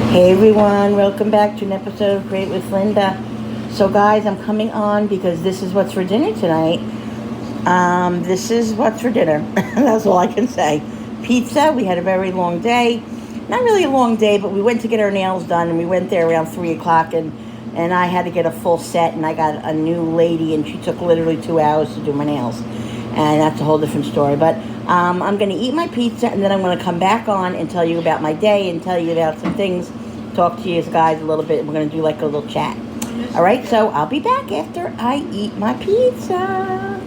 Hey everyone, welcome back to an episode of Great with Linda. So guys, I'm coming on because this is what's for dinner tonight. This is what's for dinner. That's all I can say. Pizza. We had a very long day. Not really a long day, but we went to get our nails done, and we went there around 3 o'clock, and I had to get a full set, and I got a new lady, and she took literally 2 hours to do my nails. And that's a whole different story. But I'm going to eat my pizza, and then I'm going to come back on and tell you about my day and tell you about some things, talk to you guys a little bit. We're going to do like a little chat. All right, so I'll be back after I eat my pizza.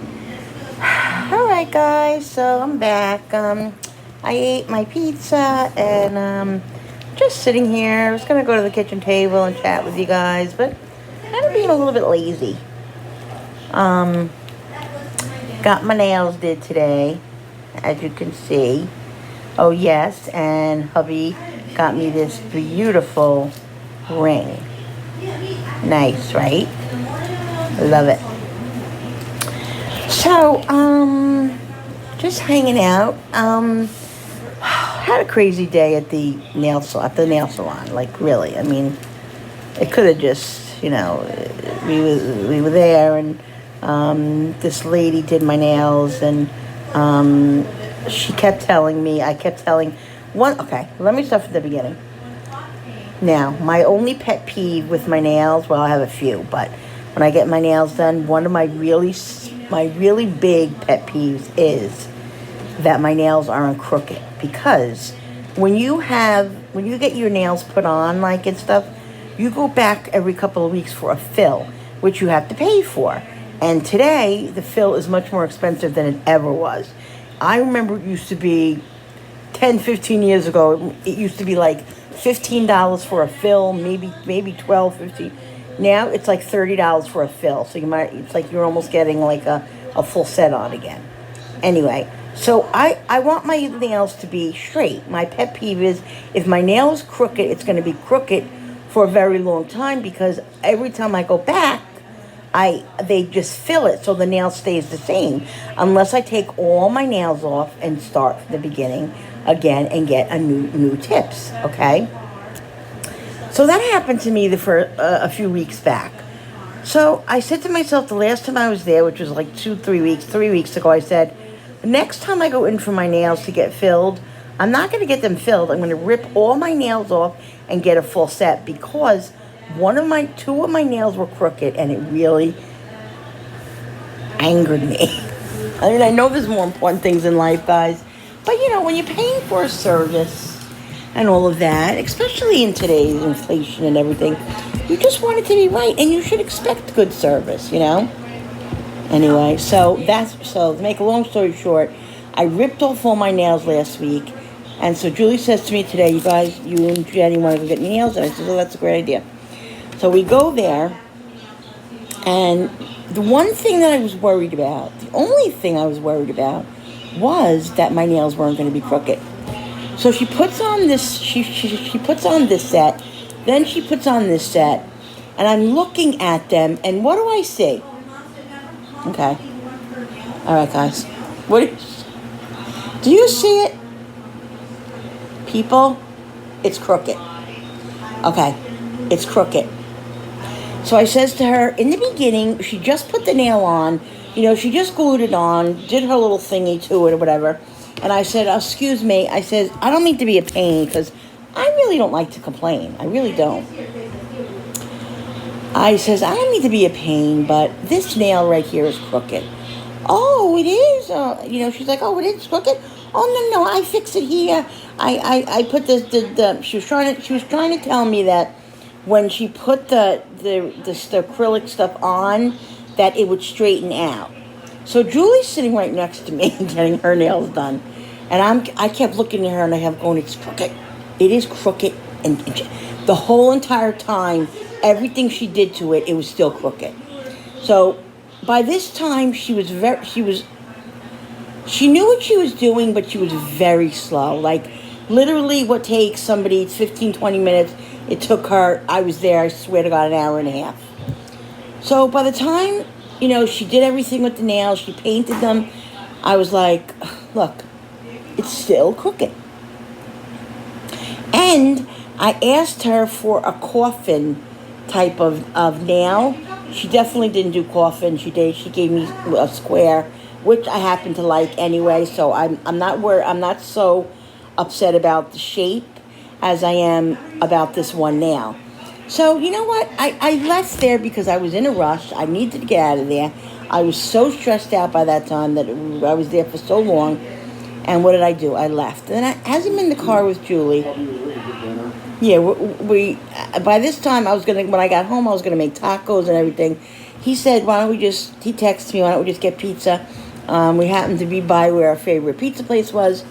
All right, guys, so I'm back. I ate my pizza, and just sitting here. I was going to go to the kitchen table and chat with you guys, but I'm being a little bit lazy. Got my nails did today, as you can see. Oh, yes, and hubby got me this beautiful ring. Nice, right? Love it. So, just hanging out. Had a crazy day at the nail salon. Like, really, I mean, it could have just, we were there, and this lady did my nails, and she kept telling me, okay, let me start from the beginning. Now, my only pet peeve with my nails, well, I have a few, but when I get my nails done, one of my really big pet peeves is that my nails aren't crooked. Because when you get your nails put on, like, and stuff, you go back every couple of weeks for a fill, which you have to pay for. And today, the fill is much more expensive than it ever was. I remember it used to be 10, 15 years ago, it used to be like $15 for a fill, maybe 12, 15. Now it's like $30 for a fill. So it's like you're almost getting like a full set on again. Anyway, so I want my nails to be straight. My pet peeve is if my nail is crooked, it's going to be crooked for a very long time, because every time I go back, they just fill it so the nail stays the same, unless I take all my nails off and start from the beginning again and get a new tips. Okay, so that happened to me for a few weeks back. So I said to myself, the last time I was there, which was like 3 weeks ago, I said, the next time I go in for my nails to get filled, I'm not going to get them filled. I'm going to rip all my nails off and get a full set, because two of my nails were crooked, and it really angered me. I mean, I know there's more important things in life, guys, but when you're paying for a service and all of that, especially in today's inflation and everything, you just want it to be right, and you should expect good service, Anyway, so to make a long story short, I ripped off all my nails last week, and so Julie says to me today, you and Jenny want to go get nails, and I said, oh, that's a great idea. So we go there, and the one thing that I was worried about, the only thing I was worried about, was that my nails weren't going to be crooked. So she puts on this, she puts on this set, then she puts on this set, and I'm looking at them, and what do I see? Okay. All right, guys. Do you see it? People, it's crooked. Okay, it's crooked. So I says to her, in the beginning, she just put the nail on, she just glued it on, did her little thingy to it or whatever. And I said, excuse me, I said, I don't mean to be a pain, because I really don't like to complain. I really don't. I says, I don't mean to be a pain, but this nail right here is crooked. Oh, it is? She's like, oh, it is crooked? Oh, no, I fix it here. I put she was trying to tell me that when she put the acrylic stuff on, that it would straighten out. So Julie's sitting right next to me getting her nails done, and I kept looking at her, and I kept going, it's crooked. It is crooked, and the whole entire time, everything she did to it, it was still crooked. So by this time, she knew what she was doing, but she was very slow. Like, literally what takes somebody 15, 20 minutes, it took her, I was there, I swear to God, an hour and a half. So by the time, she did everything with the nails, she painted them, I was like, look, it's still crooked. And I asked her for a coffin type of nail. She definitely didn't do coffin. She gave me a square, which I happen to like anyway. So I'm not so upset about the shape as I am about this one nail. So you know what? I left there because I was in a rush. I needed to get out of there. I was so stressed out by that time that I was there for so long. And what did I do? I left. And then as I'm in the car with Julie, yeah, we by this time when I got home, I was gonna make tacos and everything. He said, he texted me, why don't we just get pizza? We happened to be by where our favorite pizza place was.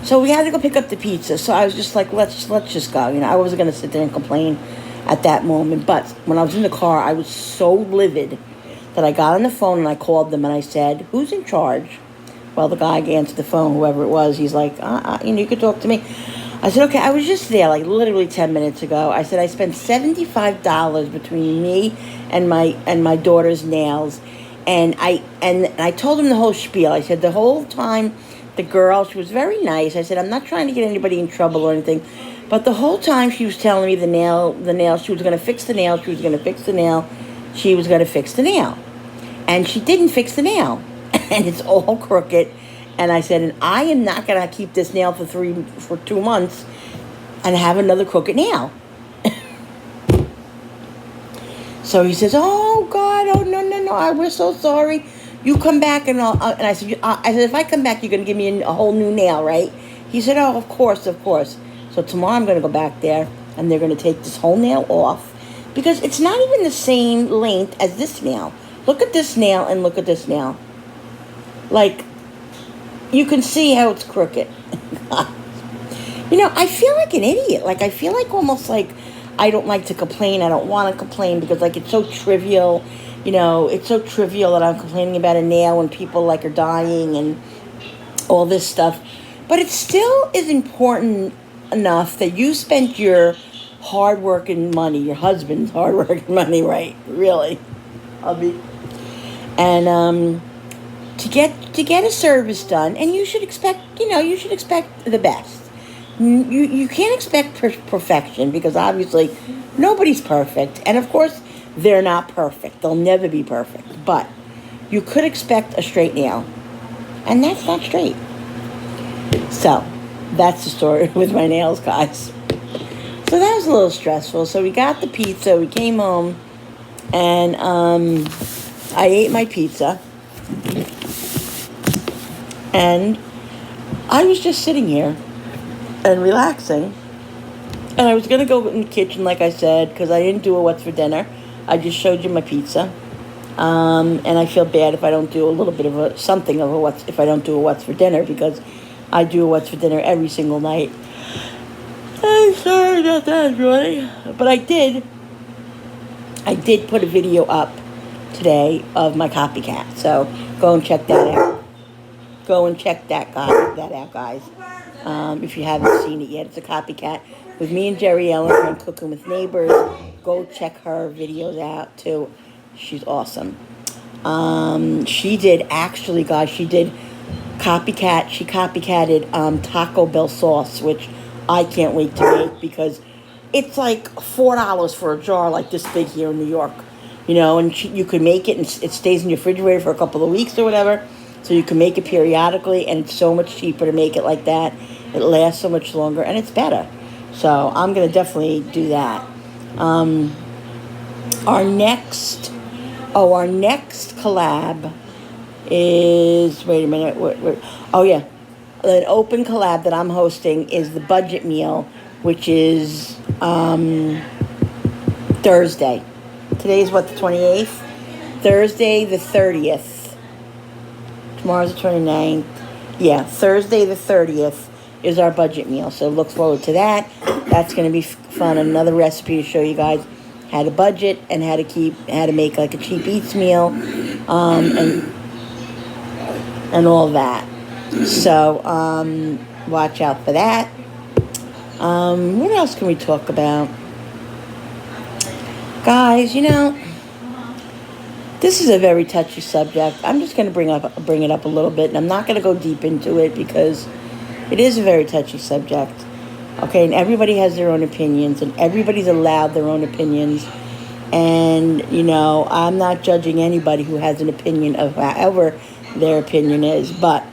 So we had to go pick up the pizza. So I was just like, let's just go. I wasn't gonna sit there and complain at that moment. But when I was in the car, I was so livid that I got on the phone and I called them and I said, who's in charge? Well, the guy answered the phone, whoever it was. He's like, you could talk to me. I said, okay, I was just there like literally 10 minutes ago. I said, I spent $75 between me and my daughter's nails. And I told him the whole spiel. I said, the whole time, the girl, she was very nice. I said, I'm not trying to get anybody in trouble or anything. But the whole time she was telling me the nail, she was going to fix the nail, she was going to fix the nail, she was going to fix the nail. And she didn't fix the nail. And it's all crooked. And I said, and I am not going to keep this nail for 2 months and have another crooked nail. So he says, oh, God, oh, no, we're so sorry. You come back and I said, if I come back, you're going to give me a whole new nail, right? He said, oh, of course. So tomorrow I'm going to go back there and they're going to take this whole nail off because it's not even the same length as this nail. Look at this nail and look at this nail. Like, you can see how it's crooked. I feel like an idiot. Like, I feel like almost like I don't like to complain. I don't want to complain because, like, it's so trivial. It's so trivial that I'm complaining about a nail when people, like, are dying and all this stuff. But it still is important enough that you spent your hard-working money, your husband's hard-working money, right? Really. To get a service done, and you should expect the best. You can't expect perfection because obviously nobody's perfect, and of course they're not perfect. They'll never be perfect, but you could expect a straight nail, and that's not straight. So that's the story with my nails, guys. So that was a little stressful. So we got the pizza, we came home, and I ate my pizza. And I was just sitting here and relaxing. And I was going to go in the kitchen, like I said, because I didn't do a what's for dinner. I just showed you my pizza. And I feel bad if I don't do a little bit of if I don't do a what's for dinner, because I do a what's for dinner every single night. I'm sorry about that, Joy. But I did put a video up today of my copycat. So go and check that out. Go and check that out, guys. If you haven't seen it yet, it's a copycat with me and Jerry Ellen from Cooking with Neighbors. Go check her videos out too. She's awesome. She did copycat. She copycatted Taco Bell sauce, which I can't wait to make because it's like $4 for a jar like this big here in New York. And you can make it and it stays in your refrigerator for a couple of weeks or whatever. So you can make it periodically, and it's so much cheaper to make it like that. It lasts so much longer, and it's better. So I'm going to definitely do that. Our next collab is, wait a minute. Oh, yeah. An open collab that I'm hosting is the budget meal, which is Thursday. Today's what, the 28th? Thursday the 30th. Tomorrow's the 29th. Yeah, Thursday the 30th is our budget meal. So look forward to that. That's going to be fun. Another recipe to show you guys how to budget and how to make like a cheap eats meal, and all that. So watch out for that. What else can we talk about? Guys, this is a very touchy subject. I'm just going to bring it up a little bit, and I'm not going to go deep into it because it is a very touchy subject. Okay, and everybody has their own opinions, and everybody's allowed their own opinions. And, I'm not judging anybody who has an opinion of however their opinion is, but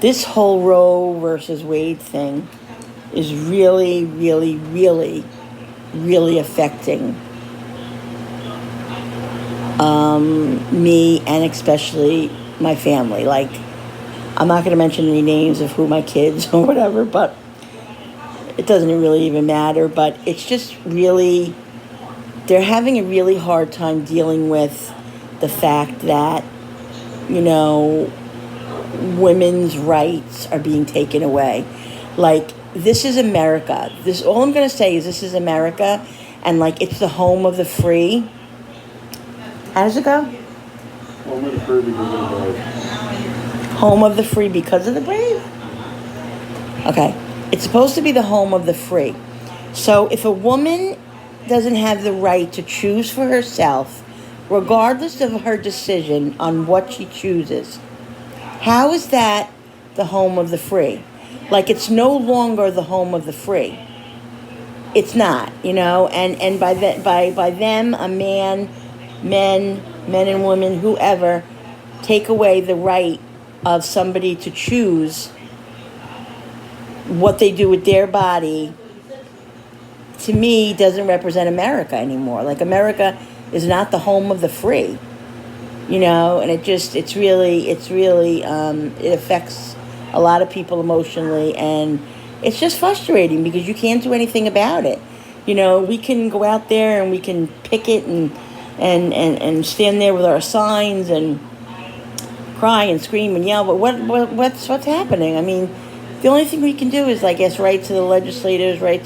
this whole Roe versus Wade thing is really, really, really, really affecting me, and especially my family. Like, I'm not going to mention any names of who my kids or whatever, but it doesn't really even matter. But it's just really, they're having a really hard time dealing with the fact that, women's rights are being taken away. Like, this is America. All I'm going to say is this is America, and like, it's the home of the free. How does it go? Home of the free because of the brave. Home of the free because of the brave? Okay. It's supposed to be the home of the free. So if a woman doesn't have the right to choose for herself, regardless of her decision on what she chooses, how is that the home of the free? Like, it's no longer the home of the free. It's not, and by them, a men and women, whoever, take away the right of somebody to choose what they do with their body, to me, doesn't represent America anymore. Like, America is not the home of the free, and it affects a lot of people emotionally, and it's just frustrating because you can't do anything about it. We can go out there and we can picket and stand there with our signs and cry and scream and yell, but what's happening? I mean, the only thing we can do is, I guess, write to the legislators, I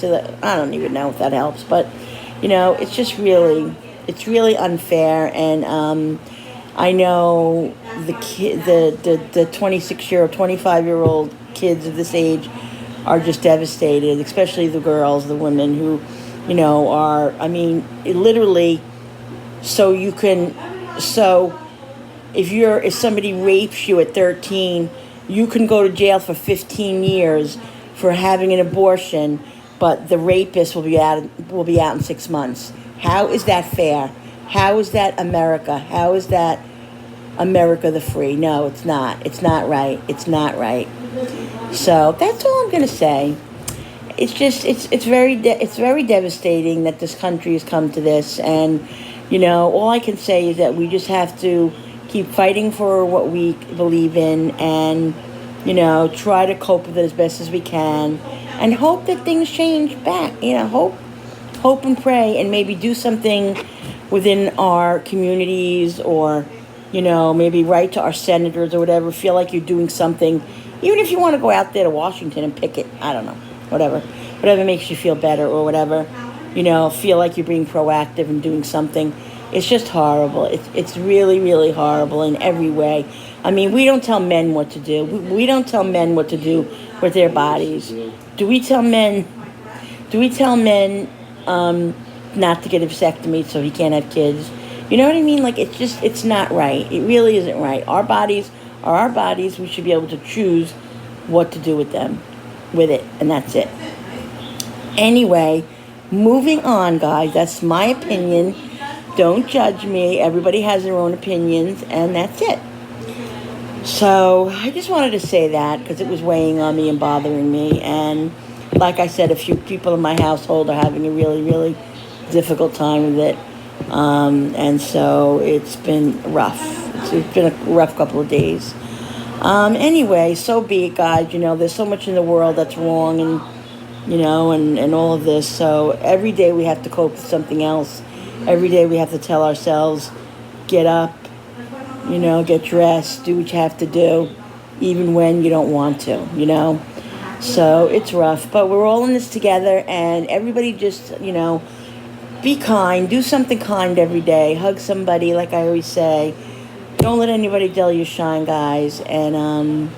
don't even know if that helps, but it's just it's really unfair. And I know the 26-year or 25-year-old kids of this age are just devastated, especially the girls, the women who, are, literally, if somebody rapes you at 13, you can go to jail for 15 years for having an abortion, but the rapist will be out in 6 months. How is that fair? How is that America? How is that America the free? No, it's not. It's not right. It's not right. So that's all I'm going to say. It's just, it's very devastating that this country has come to this. And, all I can say is that we just have to keep fighting for what we believe in, and, try to cope with it as best as we can, and hope that things change back. Hope and pray, and maybe do something within our communities, or, maybe write to our senators or whatever. Feel like you're doing something, even if you want to go out there to Washington and picket. I don't know, whatever makes you feel better, or whatever. Feel like you're being proactive and doing something. It's just horrible. It's really, really horrible in every way. We don't tell men what to do. We don't tell men what to do with their bodies. Do we tell men not to get a vasectomy so he can't have kids? You know what I mean? Like, it's not right. It really isn't right. Our bodies are our bodies. We should be able to choose what to do with it, and that's it. Anyway, moving on, guys. That's my opinion. Don't judge me. Everybody has their own opinions, and that's it. So I just wanted to say that because it was weighing on me and bothering me. And like I said, a few people in my household are having a really, really difficult time with it. And so it's been rough. It's been a rough couple of days. Anyway, so be it, guys. There's so much in the world that's wrong, and, and all of this. So every day we have to cope with something else. Every day we have to tell ourselves, get up, get dressed, do what you have to do, even when you don't want to, So it's rough, but we're all in this together, and everybody just, be kind, do something kind every day, hug somebody, like I always say. Don't let anybody dull your shine, guys, and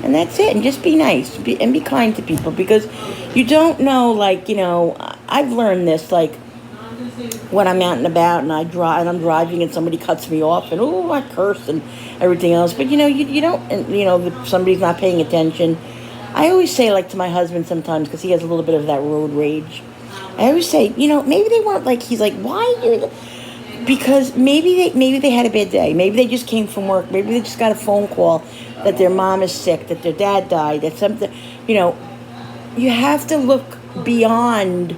that's it. And just be nice, and be kind to people, because you don't know, I've learned this, when I'm out and about and I'm driving and somebody cuts me off and I curse and everything else. But you don't, and if somebody's not paying attention, I always say, like, to my husband sometimes, because he has a little bit of that road rage. I always say, maybe they weren't like. He's like, why? Because maybe they had a bad day. Maybe they just came from work. Maybe they just got a phone call that their mom is sick, that their dad died, that something. You have to look beyond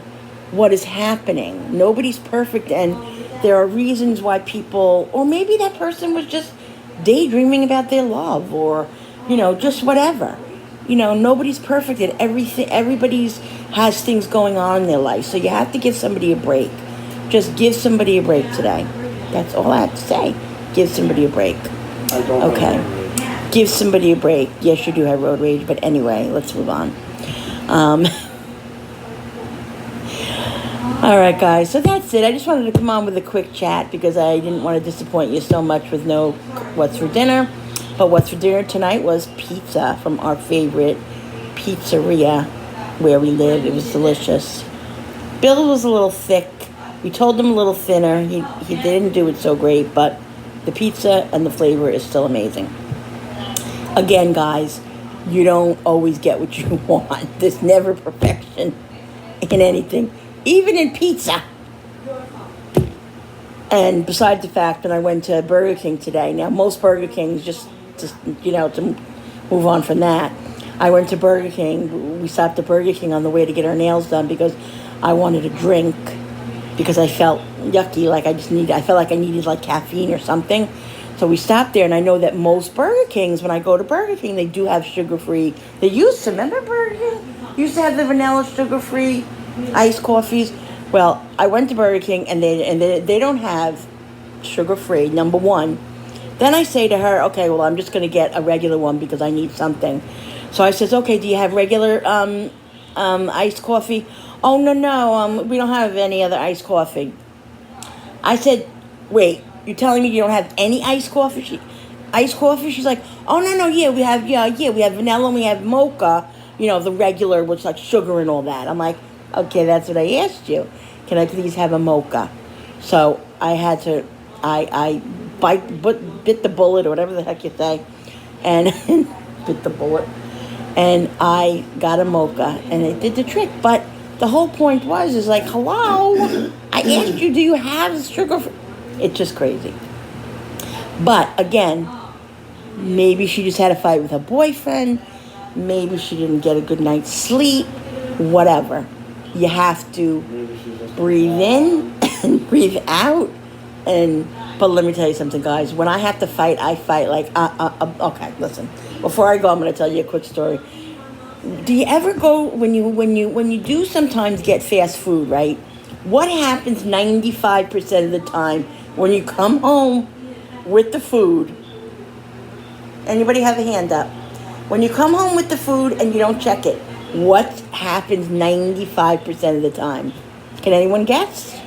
what is happening. Nobody's perfect, and there are reasons why people, or maybe that person was just daydreaming about their love, or just whatever. Nobody's perfect, and everybody's has things going on in their life, so you have to give somebody a break. Just give somebody a break today. That's all I have to say. Give somebody a break. I don't Okay. have road rage. Give somebody a break. Yes, you do have road rage, but anyway, let's move on. All right, guys. So that's it. I just wanted to come on with a quick chat because I didn't want to disappoint you so much with no what's for dinner. But what's for dinner tonight was pizza from our favorite pizzeria where we live. It was delicious. Bill was a little thick. We told him a little thinner. He didn't do it so great, but the pizza and the flavor is still amazing. Again, guys, you don't always get what you want. There's never perfection in anything, even in pizza. And besides the fact that I went to Burger King today, now most Burger Kings, just to move on from that, I went to Burger King. We stopped at Burger King on the way to get our nails done because I wanted a drink because I felt yucky, I felt like I needed like caffeine or something. So we stopped there, and I know that most Burger Kings, when I go to Burger King, they do have sugar-free. They used to, remember Burger King? Used to have the vanilla sugar-free iced coffees. Well, I went to Burger King, and they don't have sugar-free, number one. Then I say to her, okay, well, I'm just going to get a regular one because I need something. So I says, okay, do you have regular iced coffee? Oh, no, we don't have any other iced coffee. I said, wait, you're telling me you don't have any iced coffee? She's like, oh, no, yeah, we have vanilla and we have mocha, the regular, which like sugar and all that. I'm like, okay, that's what I asked you. Can I please have a mocha? So I had to, I bit the bullet or whatever the heck you say, and bit the bullet, and I got a mocha, and it did the trick. But the whole point is like, hello, I asked you, do you have sugar? It's just crazy. But again, maybe she just had a fight with her boyfriend. Maybe she didn't get a good night's sleep. Whatever. You have to breathe in and breathe out. But let me tell you something, guys. When I have to fight, I fight like, okay, listen. Before I go, I'm going to tell you a quick story. Do you ever go, when you do sometimes get fast food, right? What happens 95% of the time when you come home with the food? Anybody have a hand up? When you come home with the food and you don't check it, what happens 95% of the time? Can anyone guess?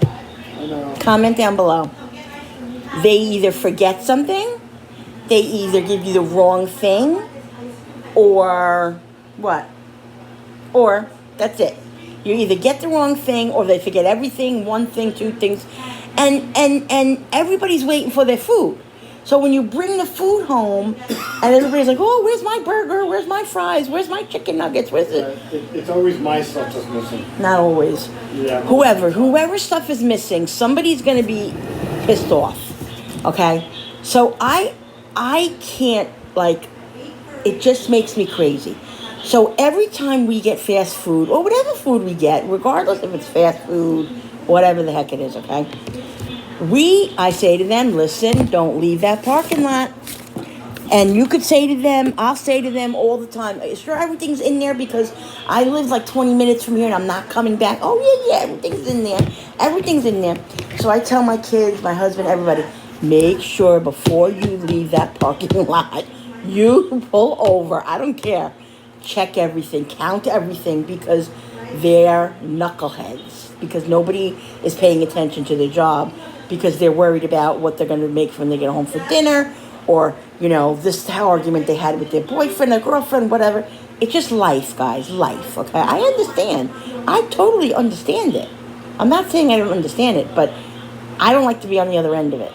I know. Comment down below. They either forget something, they either give you the wrong thing, or what? Or that's it. You either get the wrong thing, or they forget everything, one thing, two things, and everybody's waiting for their food. So when you bring the food home, and everybody's like, oh, where's my burger? Where's my fries? Where's my chicken nuggets? Where's it? It's always my stuff that's missing. Not always. Yeah. Whoever stuff is missing, somebody's going to be pissed off. Okay? So I can't, it just makes me crazy. So every time we get fast food, or whatever food we get, regardless if it's fast food, whatever the heck it is, okay? I say to them, listen, don't leave that parking lot. And you could say to them, I'll say to them all the time, sure, everything's in there because I live like 20 minutes from here and I'm not coming back. Oh, yeah, everything's in there. Everything's in there. So I tell my kids, my husband, everybody, make sure before you leave that parking lot, you pull over. I don't care. Check everything, count everything, because they're knuckleheads. Because nobody is paying attention to their job, because they're worried about what they're going to make when they get home for dinner, or, this argument they had with their boyfriend or girlfriend, whatever. It's just life, guys, life, okay? I understand. I totally understand it. I'm not saying I don't understand it, but I don't like to be on the other end of it.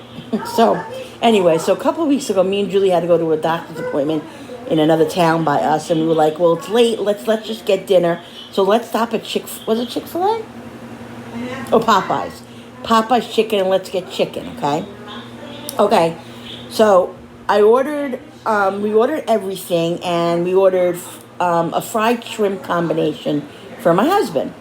So, anyway, a couple of weeks ago, me and Julie had to go to a doctor's appointment in another town by us, and we were like, well, it's late. Let's just get dinner. So let's stop at Was it Chick-fil-A? Oh, Popeyes. Popeyes chicken, and let's get chicken. Okay. Okay. So I ordered. We ordered everything, and we ordered a fried shrimp combination for my husband.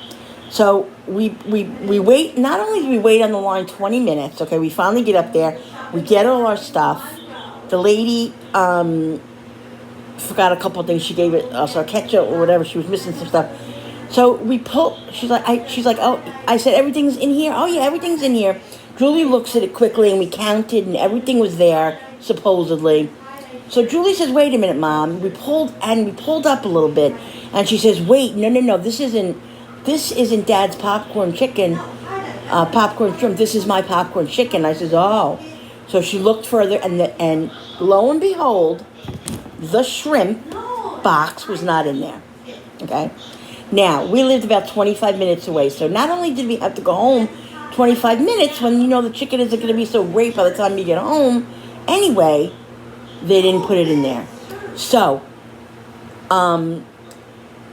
So we wait. Not only do we wait on the line 20 minutes. Okay, we finally get up there. We get all our stuff. The lady forgot a couple of things. She gave us our ketchup or whatever. She was missing some stuff. So we pull. She's like, oh. I said, everything's in here. Oh yeah, everything's in here. Julie looks at it quickly, and we counted, and everything was there supposedly. So Julie says, wait a minute, Mom. We pulled up a little bit, and she says, wait, no, this isn't Dad's popcorn chicken, popcorn shrimp. This is my popcorn chicken. I says, oh. So she looked further, and lo and behold, the shrimp box was not in there. Okay. Now, we lived about 25 minutes away, so not only did we have to go home 25 minutes when you know the chicken isn't going to be so great by the time you get home, anyway, they didn't put it in there. So,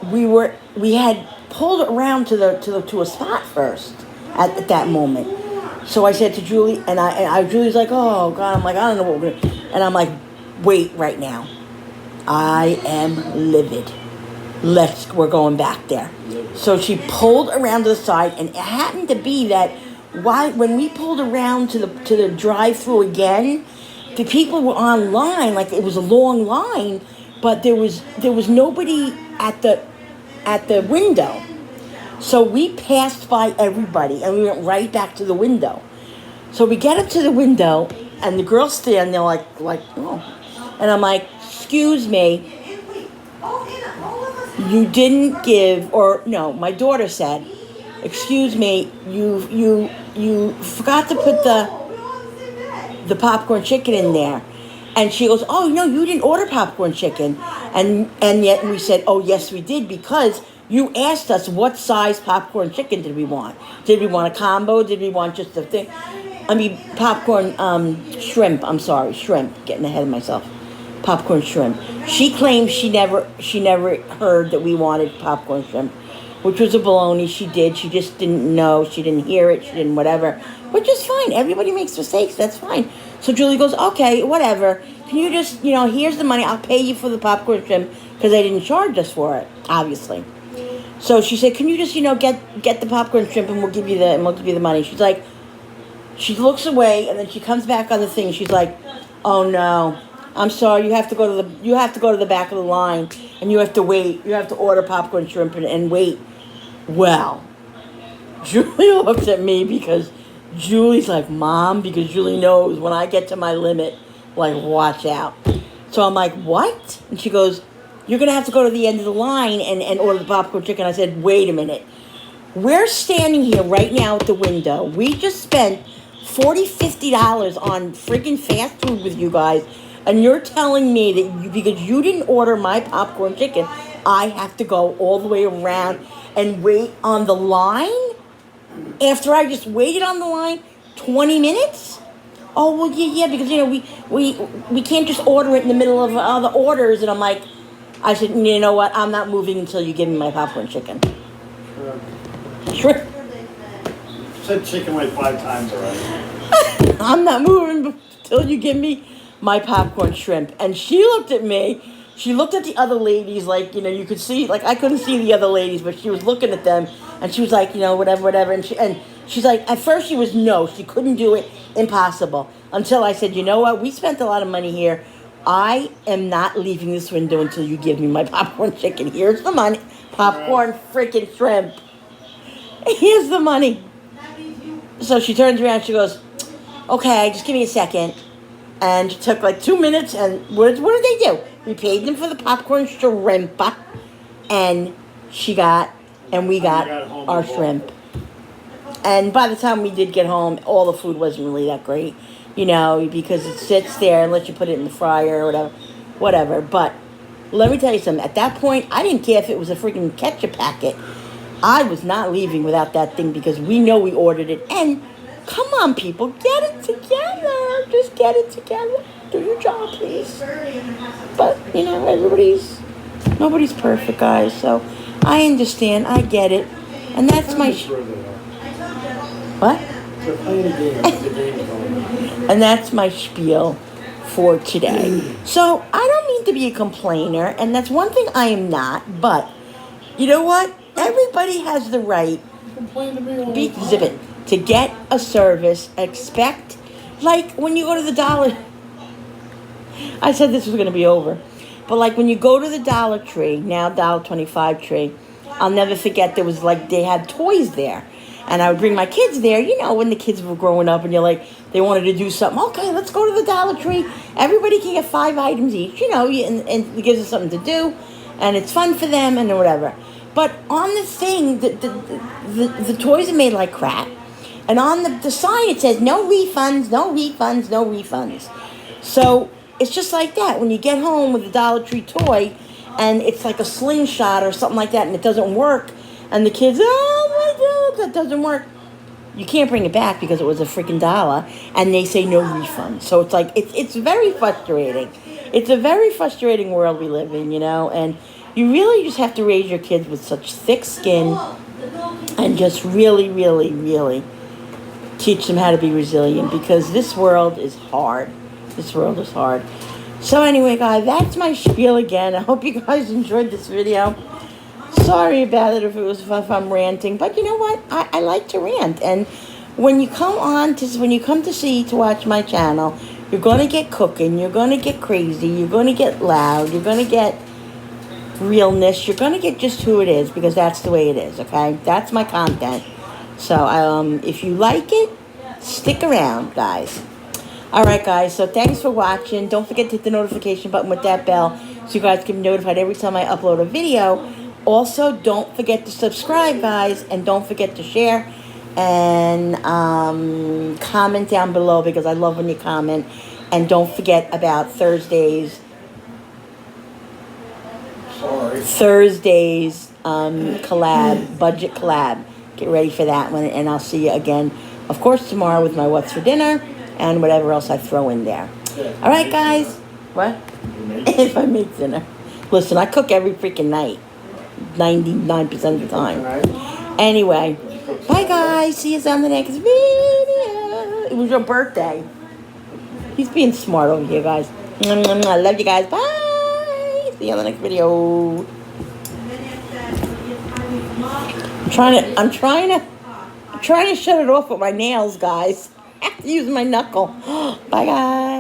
we had pulled around to a spot first at that moment. So I said to Julie, and Julie's like, oh God, I'm like, I don't know what we're gonna, and I'm like, wait right now. I am livid. We're going back there. So she pulled around to the side, and it happened to be that when we pulled around to the drive-through again, the people were online, like it was a long line, but there was nobody at the window. So we passed by everybody, and we went right back to the window. So we get up to the window, and the girls stand there like oh, and I'm like, excuse me. You didn't give, or no, my daughter said, excuse me, you forgot to put the popcorn chicken in there. And she goes, oh no, you didn't order popcorn chicken. And yet we said, oh yes we did, because you asked us what size popcorn chicken did we want. Did we want a combo? Did we want just a thing? Popcorn shrimp, shrimp, getting ahead of myself. Popcorn shrimp. She claims she never heard that we wanted popcorn shrimp, which was a baloney. She did. She just didn't know. She didn't hear it. She didn't whatever, which is fine. Everybody makes mistakes. That's fine. So Julie goes, okay, whatever. Can you just, here's the money. I'll pay you for the popcorn shrimp because they didn't charge us for it, obviously. So she said, can you just, get the popcorn shrimp and we'll give you the money. She's like, she looks away and then she comes back on the thing. She's like, oh no. I'm sorry, you have to go to the back of the line, and you have to wait. You have to order popcorn shrimp and wait. Well, Julie looks at me because Julie's like, Mom, because Julie knows when I get to my limit, like, watch out. So I'm like, what? And she goes, you're going to have to go to the end of the line and order the popcorn chicken. I said, wait a minute. We're standing here right now at the window. We just spent $40, $50 on freaking fast food with you guys. And you're telling me that because you didn't order my popcorn chicken, I have to go all the way around and wait on the line? After I just waited on the line 20 minutes? Oh, well, yeah, because, we can't just order it in the middle of the orders. And I'm like, I said, you know what? I'm not moving until you give me my popcorn chicken. Sure. Said chicken like 5 times already. I'm not moving until you give me my popcorn shrimp. And she looked at me. She looked at the other ladies like, you could see, like I couldn't see the other ladies, but she was looking at them and she was like, whatever. And she's like, at first she was no, she couldn't do it, impossible. Until I said, you know what, we spent a lot of money here. I am not leaving this window until you give me my popcorn chicken. Here's the money. Popcorn freaking shrimp. Here's the money. So she turns around, she goes, okay, just give me a second. And it took like 2 minutes, and what did they do? We paid them for the popcorn shrimp, and we got our shrimp. And by the time we did get home, all the food wasn't really that great, because it sits there and lets you put it in the fryer or whatever. But let me tell you something. At that point, I didn't care if it was a freaking ketchup packet. I was not leaving without that thing because we know we ordered it. And come on, people, get it together. Just get it together. do your job, please. But, you know, nobody's perfect, guys. So I understand. I get it. And that's my... What? They're playing a game. The game is going. And that's my spiel for today. So I don't mean to be a complainer, and that's one thing I am not, but you know what? Everybody has the right Complain to me all the time. zip it, to get a service, expect, like when you go to the Dollar, I said this was going to be over, but like when you go to the Dollar Tree, now $1.25 Tree, I'll never forget there was like, they had toys there. And I would bring my kids there, you know, when the kids were growing up and you're like, they wanted to do something. Okay, let's go to the Dollar Tree. Everybody can get 5 items each, you know, and it gives us something to do. And it's fun for them and whatever. But on the thing, the toys are made like crap. And on the sign it says, no refunds, no refunds, no refunds. So it's just like that. When you get home with a Dollar Tree toy and it's like a slingshot or something like that and it doesn't work, and the kids, oh my God, that doesn't work. You can't bring it back because it was a freaking dollar, and they say no refund. So it's like, it's very frustrating. It's a very frustrating world we live in, you know, and you really just have to raise your kids with such thick skin and just really, really, really teach them how to be resilient, because this world is hard. This world is hard. So anyway, guys, that's my spiel again. I hope you guys enjoyed this video. Sorry about it if I'm ranting, but you know what? I like to rant, and when you come to watch my channel, you're gonna get cooking, you're gonna get crazy, you're gonna get loud, you're gonna get realness, you're gonna get just who it is, because that's the way it is. Okay, that's my content. So if you like it, stick around, guys. All right, guys. So thanks for watching. Don't forget to hit the notification button with that bell so you guys can be notified every time I upload a video. Also, don't forget to subscribe, guys, and don't forget to share and comment down below, because I love when you comment. And don't forget about Thursdays budget collab. Get ready for that one, and I'll see you again, of course, tomorrow with my what's for dinner and whatever else I throw in there. All right, guys. What? If I make dinner. Listen, I cook every freaking night. 99% of the time. Anyway, bye guys. See you on the next video. It was your birthday. He's being smart over here, guys. I love you guys. Bye. See you on the next video. I'm trying to shut it off with my nails, guys. I have to use my knuckle. Bye guys.